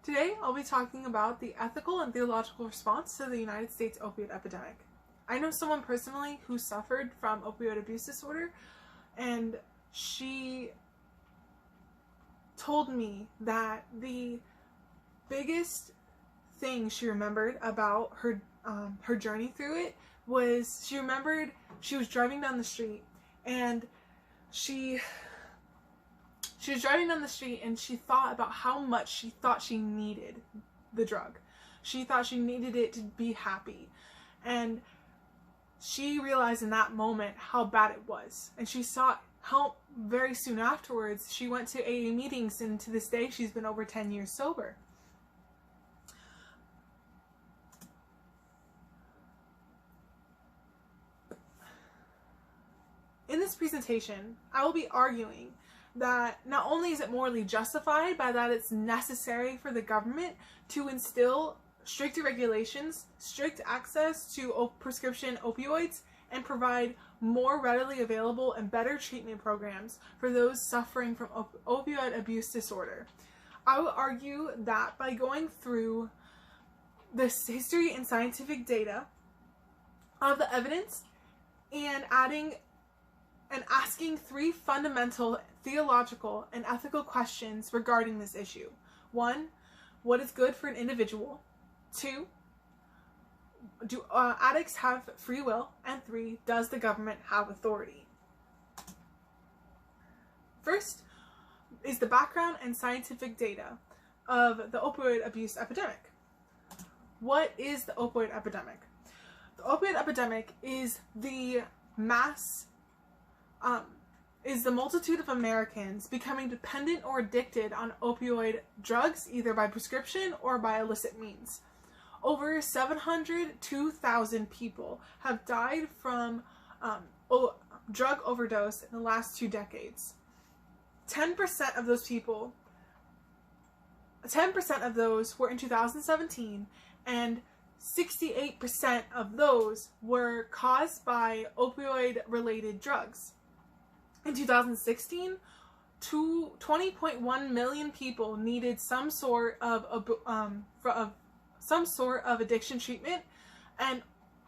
Today, I'll be talking about the ethical and theological response to the United States opioid epidemic. I know someone personally who suffered from opioid abuse disorder, and she told me that the biggest thing she remembered about her journey through it was she remembered she was driving down the street, and she was driving down the street and she thought about how much she thought she needed the drug. She thought she needed it to be happy. And she realized in that moment how bad it was. And she sought help very soon afterwards. She went to AA meetings, and to this day she's been over 10 years sober. In this presentation, I will be arguing that not only is it morally justified, but that it's necessary for the government to instill stricter regulations, strict access to prescription opioids, and provide more readily available and better treatment programs for those suffering from opioid abuse disorder. I would argue that by going through this history and scientific data of the evidence and asking three fundamental theological and ethical questions regarding this issue. 1, what is good for an individual? 2, do addicts have free will? And 3, does the government have authority? First is the background and scientific data of the opioid abuse epidemic. What is the opioid epidemic? The opioid epidemic is the multitude of Americans becoming dependent or addicted on opioid drugs, either by prescription or by illicit means. Over 702,000 people have died from drug overdose in the last 2 decades. 10% of those were in 2017, and 68% of those were caused by opioid-related drugs. In 2016, 20.1 million people needed some sort of addiction treatment, and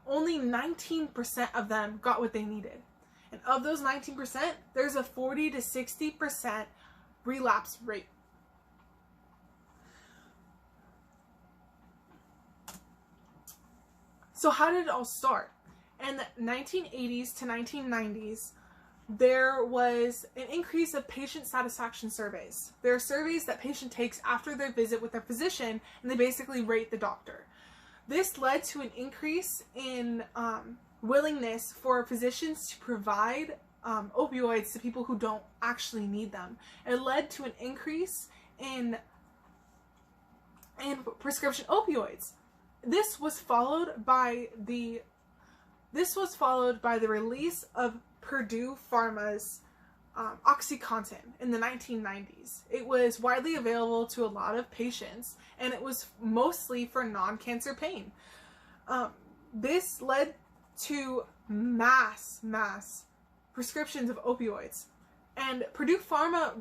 only 19% of them got what they needed. And of those 19%, there's a 40 to 60% relapse rate. So how did it all start? In the 1980s to 1990s, there was an increase of patient satisfaction surveys. There are surveys that patient takes after their visit with their physician, and they basically rate the doctor. This led to an increase in willingness for physicians to provide opioids to people who don't actually need them. It led to an increase in prescription opioids. This was followed by the release of Purdue Pharma's OxyContin in the 1990s. It was widely available to a lot of patients, and it was mostly for non-cancer pain. This led to mass prescriptions of opioids, and Purdue Pharma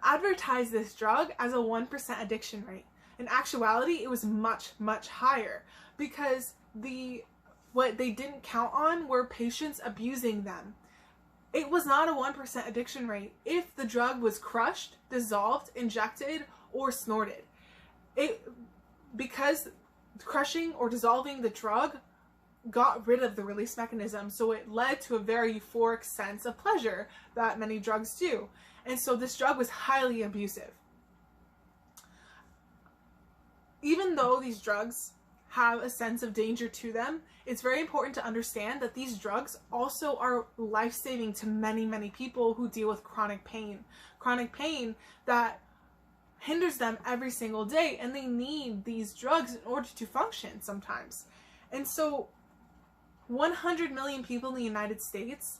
advertised this drug as a 1% addiction rate. In actuality, it was much higher, because what they didn't count on were patients abusing them. It was not a 1% addiction rate if the drug was crushed, dissolved, injected, or snorted. Because crushing or dissolving the drug got rid of the release mechanism, so it led to a very euphoric sense of pleasure that many drugs do. And so this drug was highly abusive. Even though these drugs have a sense of danger to them, it's very important to understand that these drugs also are life-saving to many people who deal with chronic pain that hinders them every single day, and they need these drugs in order to function sometimes. And so 100 million people in the United States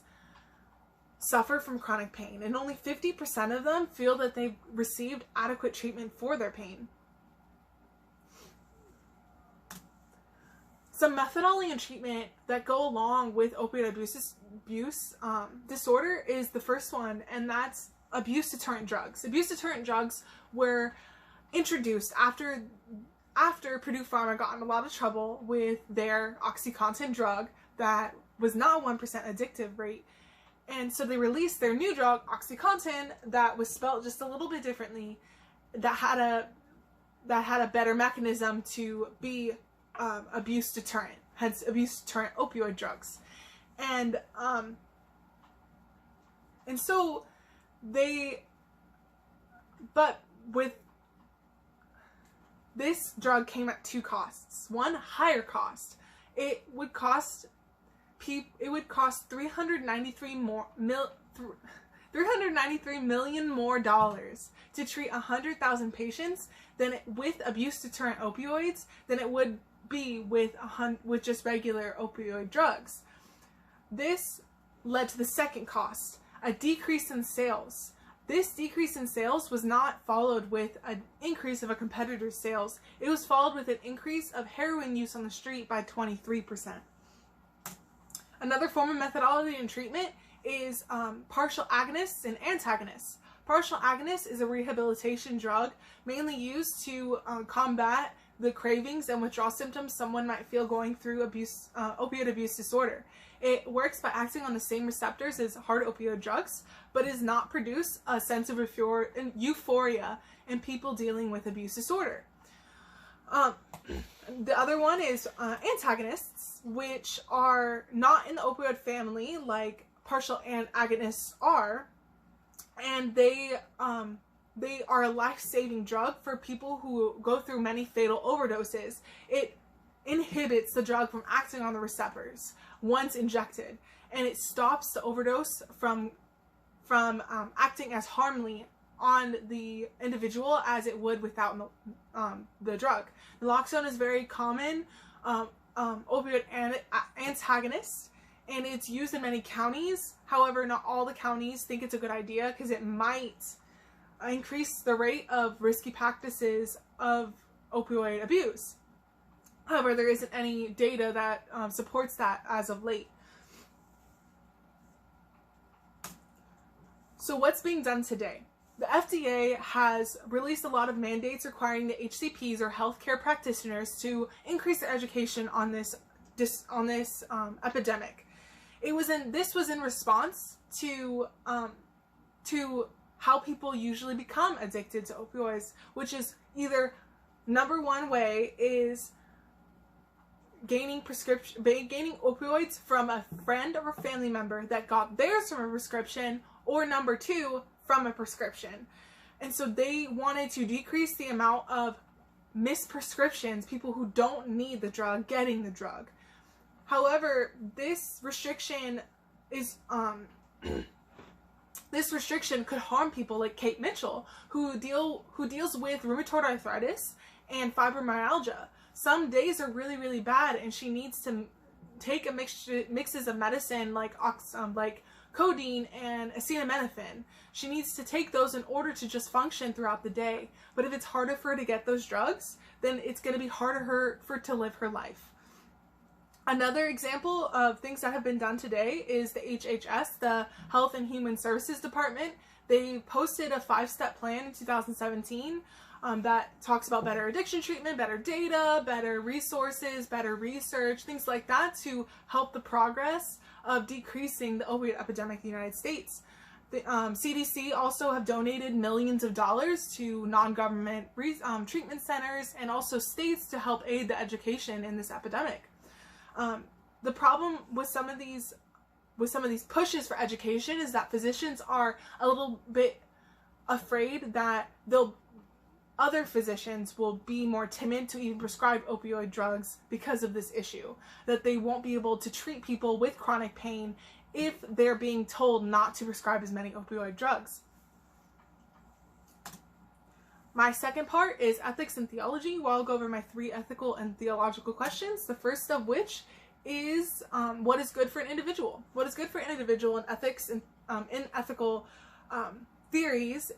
suffer from chronic pain, and only 50% of them feel that they've received adequate treatment for their pain. Some methodology and treatment that go along with opioid abuse disorder is the first one, and that's abuse deterrent drugs. Abuse deterrent drugs were introduced after Purdue Pharma got in a lot of trouble with their OxyContin drug that was not 1% addictive rate. And so they released their new drug, OxyContin, that was spelled just a little bit differently, that had a better mechanism to be abuse deterrent, hence abuse deterrent opioid drugs. And so but with this drug came at two costs. One, higher cost. It would cost $393 million more dollars to treat 100,000 patients with abuse deterrent opioids than it would be with just regular opioid drugs. This led to the second cost, a decrease in sales. This decrease in sales was not followed with an increase of a competitor's sales. It was followed with an increase of heroin use on the street by 23%. Another form of methodology and treatment is partial agonists and antagonists. Partial agonist is a rehabilitation drug mainly used to combat the cravings and withdrawal symptoms someone might feel going through opioid abuse disorder. It works by acting on the same receptors as hard opioid drugs, but does not produce a sense of euphoria in people dealing with abuse disorder. The other one is antagonists, which are not in the opioid family like partial agonists are, and they are a life-saving drug for people who go through many fatal overdoses. It inhibits the drug from acting on the receptors once injected, and it stops the overdose from acting as harmfully on the individual as it would without the drug. Naloxone is very common opioid antagonist, and it's used in many counties. However, not all the counties think it's a good idea because it might increase the rate of risky practices of opioid abuse. However, there isn't any data that supports that as of late. So what's being done today? The FDA has released a lot of mandates requiring the HCPs or healthcare practitioners to increase their education on this epidemic. This was in response to how people usually become addicted to opioids, which is either number one way is gaining opioids from a friend or a family member that got theirs from a prescription, or number two, from a prescription. And so they wanted to decrease the amount of misprescriptions, people who don't need the drug getting the drug. However, this restriction is this restriction could harm people like Kate Mitchell, who deals with rheumatoid arthritis and fibromyalgia. Some days are really, really bad, and she needs to take mixes of medicine like codeine and acetaminophen. She needs to take those in order to just function throughout the day. But if it's harder for her to get those drugs, then it's going to be harder for her to live her life. Another example of things that have been done today is the HHS, the Health and Human Services Department. They posted a 5-step plan in 2017 that talks about better addiction treatment, better data, better resources, better research, things like that to help the progress of decreasing the opioid epidemic in the United States. The CDC also have donated millions of dollars to non-government treatment centers and also states to help aid the education in this epidemic. The problem with some of these pushes for education is that physicians are a little bit afraid that other physicians will be more timid to even prescribe opioid drugs because of this issue, that they won't be able to treat people with chronic pain if they're being told not to prescribe as many opioid drugs. My second part is ethics and theology, where I'll go over my 3 ethical and theological questions, the first of which is what is good for an individual? What is good for an individual in ethics and in ethical theories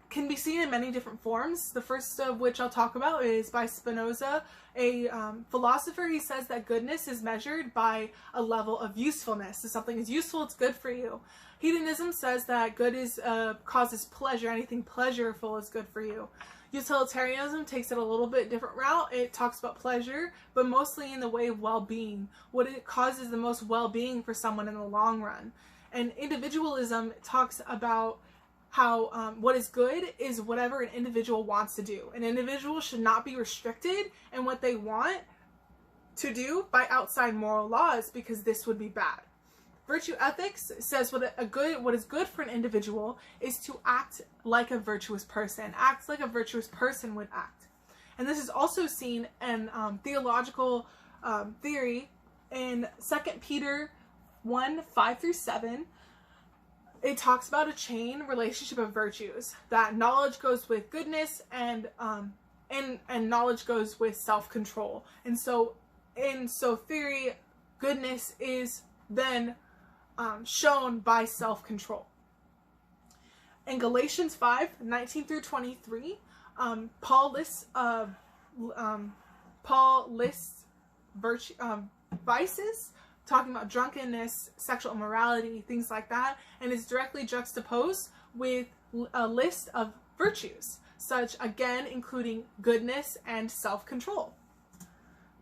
can be seen in many different forms. The first of which I'll talk about is by Spinoza, a philosopher. He says that goodness is measured by a level of usefulness. If something is useful, it's good for you. Hedonism says that good is causes pleasure. Anything pleasurable is good for you. Utilitarianism takes it a little bit different route. It talks about pleasure, but mostly in the way of well-being. What it causes the most well-being for someone in the long run. And individualism talks about how what is good is whatever an individual wants to do. An individual should not be restricted in what they want to do by outside moral laws, because this would be bad. Virtue ethics says what is good for an individual is to act like a virtuous person. Act like a virtuous person would act. And this is also seen in theological theory in 2 Peter 1:5-7. It talks about a chain relationship of virtues, that knowledge goes with goodness and knowledge goes with self-control. And so theory, goodness is then shown by self-control. In Galatians 5:19-23, Paul lists vices, talking about drunkenness, sexual immorality, things like that, and is directly juxtaposed with a list of virtues, such again including goodness and self-control.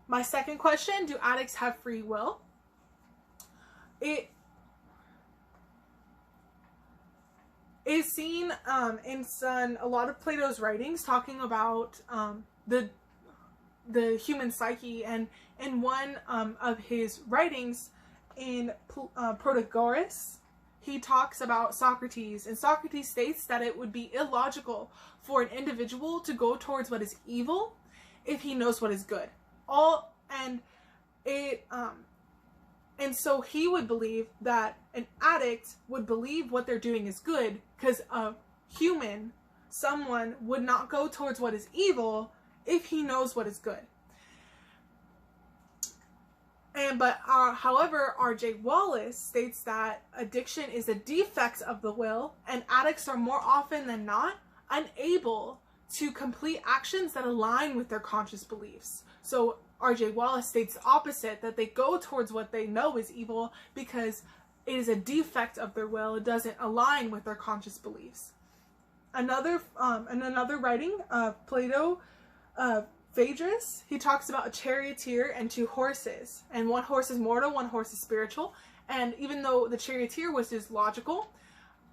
My second question, do addicts have free will? It is seen in a lot of Plato's writings talking about the human psyche, and in one of his writings in Protagoras, he talks about Socrates, and Socrates states that it would be illogical for an individual to go towards what is evil if he knows what is good. And so he would believe that an addict would believe what they're doing is good, because someone would not go towards what is evil if he knows what is good. However, R.J. Wallace states that addiction is a defect of the will, and addicts are more often than not unable to complete actions that align with their conscious beliefs. So R.J. Wallace states the opposite, that they go towards what they know is evil because it is a defect of their will. It doesn't align with their conscious beliefs. In another writing, Plato, Phaedrus, he talks about a charioteer and two horses, and one horse is mortal, one horse is spiritual. And even though the charioteer was just logical,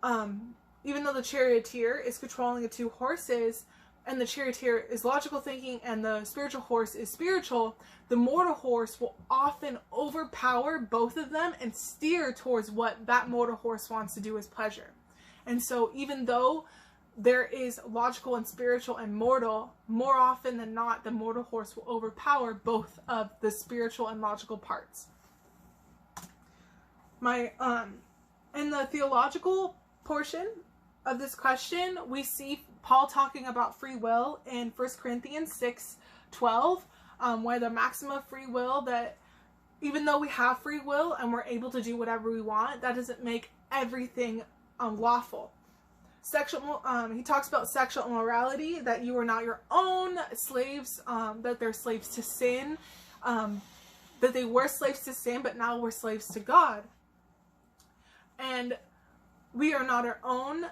even though the charioteer is controlling the two horses, and the charioteer is logical thinking and the spiritual horse is spiritual, the mortal horse will often overpower both of them and steer towards what that mortal horse wants to do as pleasure. And so even though there is logical and spiritual and mortal, more often than not, the mortal horse will overpower both of the spiritual and logical parts. In the theological portion of this question, we see Paul talking about free will in 1 Corinthians 6:12, where the maximum of free will, that even though we have free will and we're able to do whatever we want, that doesn't make everything unlawful. He talks about sexual immorality, that you are not your own slaves, that they're slaves to sin, that they were slaves to sin, but now we're slaves to God. And we are not our own.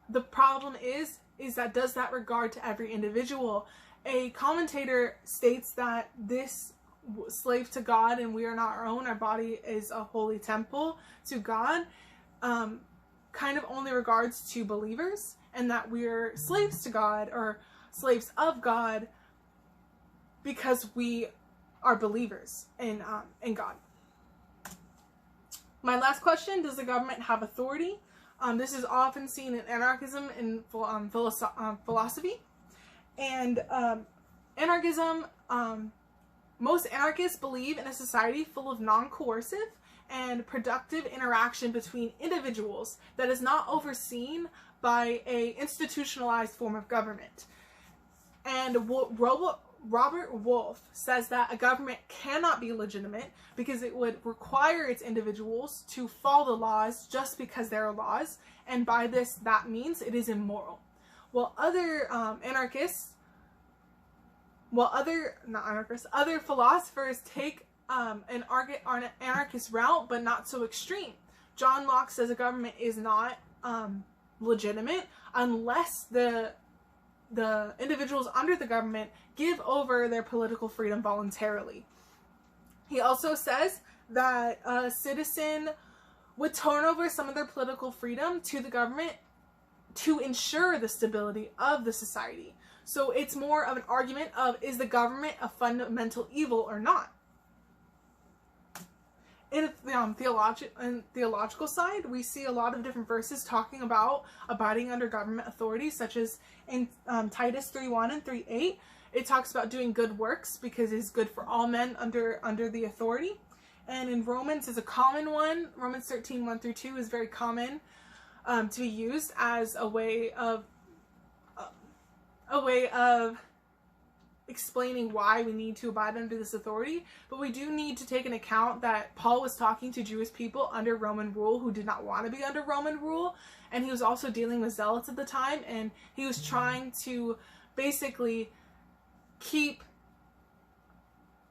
The problem is that does that regard to every individual? A commentator states that this slave to God and we are not our own, our body is a holy temple to God, kind of only regards to believers, and that we're slaves to God or slaves of God because we are believers in God. My last question, does the government have authority? This is often seen in anarchism and philosophy. And anarchism, most anarchists believe in a society full of non-coercive and productive interaction between individuals that is not overseen by a institutionalized form of government. And Robert Wolff says that a government cannot be legitimate because it would require its individuals to follow the laws just because there are laws, and by this, that means it is immoral. While other other philosophers take an anarchist route, but not so extreme. John Locke says a government is not legitimate unless the individuals under the government give over their political freedom voluntarily. He also says that a citizen would turn over some of their political freedom to the government to ensure the stability of the society. So it's more of an argument of, is the government a fundamental evil or not? In the theological side, we see a lot of different verses talking about abiding under government authority, such as in Titus 3:1 and 3:8. It talks about doing good works because it's good for all men under the authority. And in Romans is a common one. Romans 13:1 through 2 is very common to be used as a way of explaining why we need to abide under this authority. But we do need to take into account that Paul was talking to Jewish people under Roman rule who did not want to be under Roman rule, and he was also dealing with zealots at the time, and he was trying to basically keep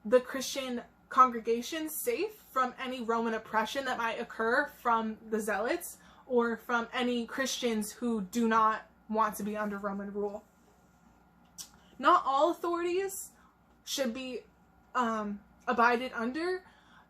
the Christian congregation safe from any Roman oppression that might occur from the zealots or from any Christians who do not want to be under Roman rule. Not all authorities should be abided under,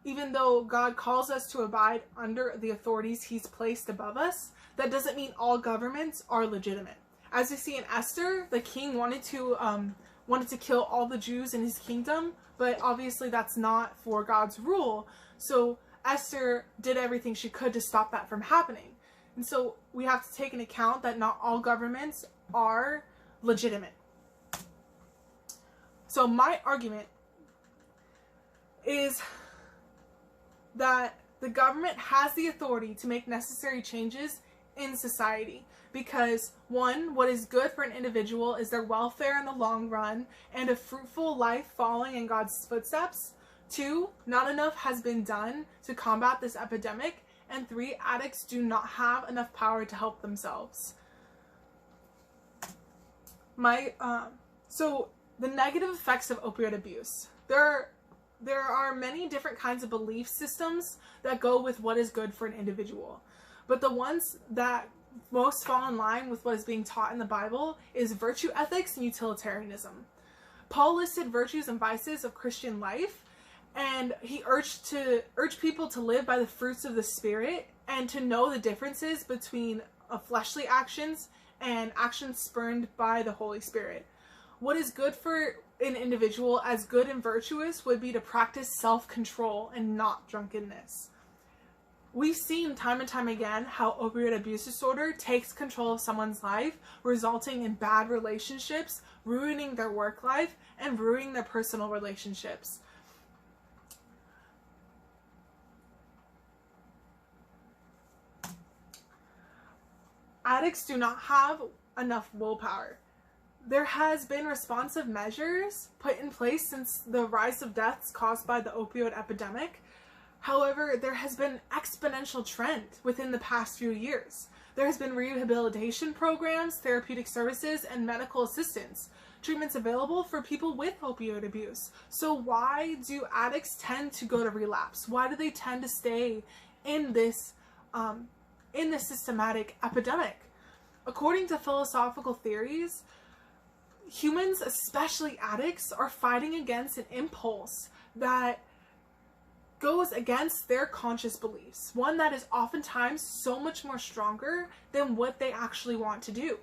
even though God calls us to abide under the authorities he's placed above us. That doesn't mean all governments are legitimate. As we see in Esther, the king wanted to kill all the Jews in his kingdom, but obviously that's not for God's rule. So Esther did everything she could to stop that from happening. And so we have to take into account that not all governments are legitimate. So my argument is that the government has the authority to make necessary changes in society because, one, what is good for an individual is their welfare in the long run and a fruitful life following in God's footsteps. Two, not enough has been done to combat this epidemic. And three, addicts do not have enough power to help themselves. So the negative effects of opioid abuse. There are many different kinds of belief systems that go with what is good for an individual. But the ones that most fall in line with what is being taught in the Bible is virtue ethics and utilitarianism. Paul listed virtues and vices of Christian life, and he urged people to live by the fruits of the Spirit and to know the differences between fleshly actions and actions spurned by the Holy Spirit. What is good for an individual as good and virtuous would be to practice self-control and not drunkenness. We've seen time and time again how opioid abuse disorder takes control of someone's life, resulting in bad relationships, ruining their work life, and ruining their personal relationships. Addicts do not have enough willpower. There has been responsive measures put in place since the rise of deaths caused by the opioid epidemic. However, there has been an exponential trend within the past few years. There has been rehabilitation programs, therapeutic services, and medical assistance, treatments available for people with opioid abuse. So why do addicts tend to go to relapse? Why do they tend to stay in this systematic epidemic? According to philosophical theories, humans, especially addicts, are fighting against an impulse that goes against their conscious beliefs, one that is oftentimes so much more stronger than what they actually want to do.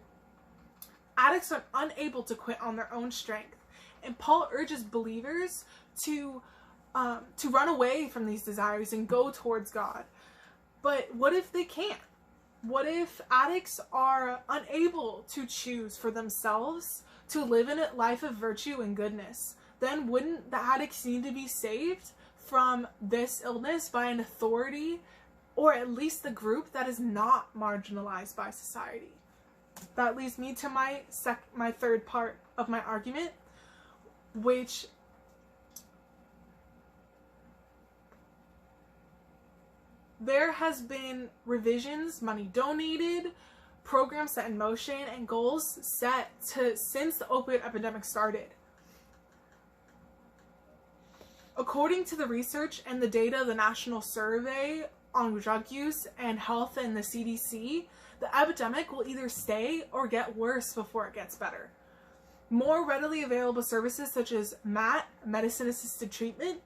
Addicts are unable to quit on their own strength, and Paul urges believers to run away from these desires and go towards God. But what if they can't? What if addicts are unable to choose for themselves to live in a life of virtue and goodness? Then wouldn't the addicts need to be saved from this illness by an authority, or at least the group that is not marginalized by society? That leads me to my third part of my argument. which there has been revisions, money donated, programs set in motion, and goals set since the opioid epidemic started. According to the research and the data of the National Survey on Drug Use and Health and the CDC, the epidemic will either stay or get worse before it gets better. More readily available services such as MAT, medicine-assisted treatment,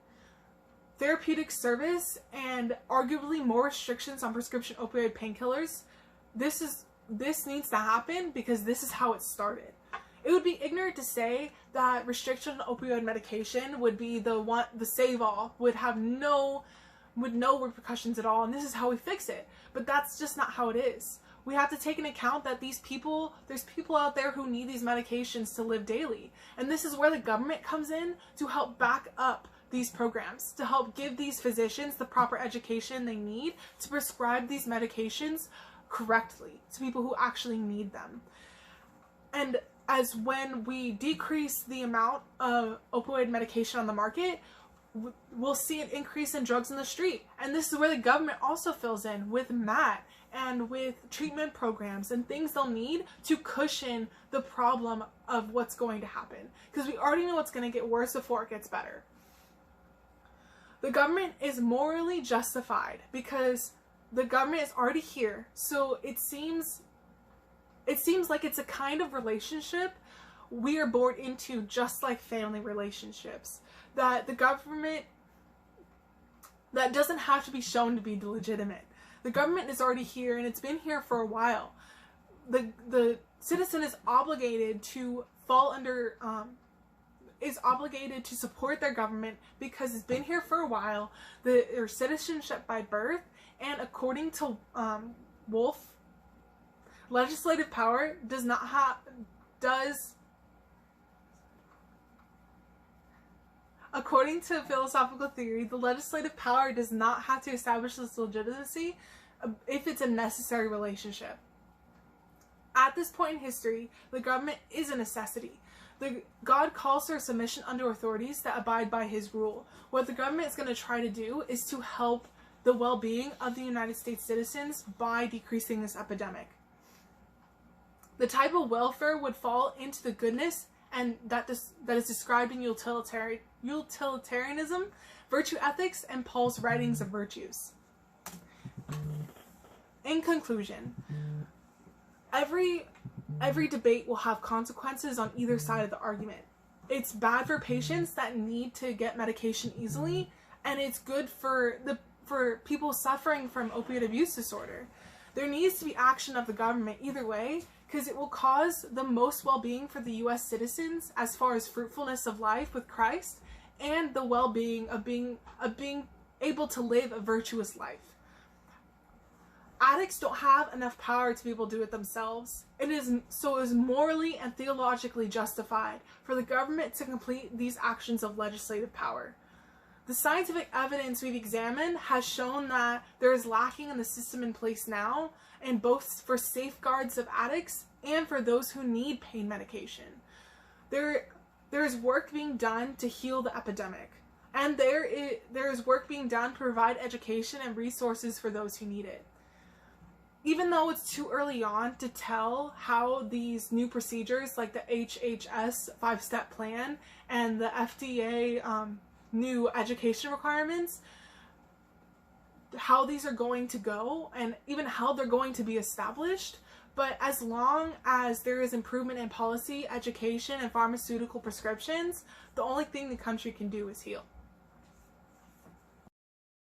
therapeutic service, and arguably more restrictions on prescription opioid painkillers. This needs to happen because this is how it started. It would be ignorant to say that restriction on opioid medication would be the save-all, would no repercussions at all, and this is how we fix it. But that's just not how it is. We have to take into account that there's people out there who need these medications to live daily. And this is where the government comes in to help back up these programs, to help give these physicians the proper education they need to prescribe these medications correctly to people who actually need them. And as when we decrease the amount of opioid medication on the market, we'll see an increase in drugs in the street. And this is where the government also fills in with MAT and with treatment programs and things they'll need to cushion the problem of what's going to happen. Because we already know it's going to get worse before it gets better. The government is morally justified because the government is already here. So it seems like it's a kind of relationship we are born into, just like family relationships. That the government, that doesn't have to be shown to be legitimate. The government is already here and it's been here for a while. The citizen is obligated to fall under, is obligated to support their government because it's been here for a while. Their citizenship by birth, and according to Wolf, legislative power according to philosophical theory, the legislative power does not have to establish this legitimacy if it's a necessary relationship. At this point in history, the government is a necessity. God calls for submission under authorities that abide by his rule. What the government is going to try to do is to help the well-being of the United States citizens by decreasing this epidemic. The type of welfare would fall into the goodness and that is described in utilitarianism, virtue ethics, and Paul's writings of virtues. In conclusion, every debate will have consequences on either side of the argument. It's bad for patients that need to get medication easily, and it's good for people suffering from opioid abuse disorder. There needs to be action of the government either way, because it will cause the most well-being for the U.S. citizens as far as fruitfulness of life with Christ and the well-being of being able to live a virtuous life. Addicts don't have enough power to be able to do it themselves. It is morally and theologically justified for the government to complete these actions of legislative power. The scientific evidence we've examined has shown that there is lacking in the system in place now, and both for safeguards of addicts and for those who need pain medication. There is work being done to heal the epidemic, and there is work being done to provide education and resources for those who need it. Even though it's too early on to tell how these new procedures like the HHS 5-step plan and the FDA new education requirements, how these are going to go and even how they're going to be established, but as long as there is improvement in policy, education, and pharmaceutical prescriptions, the only thing the country can do is heal.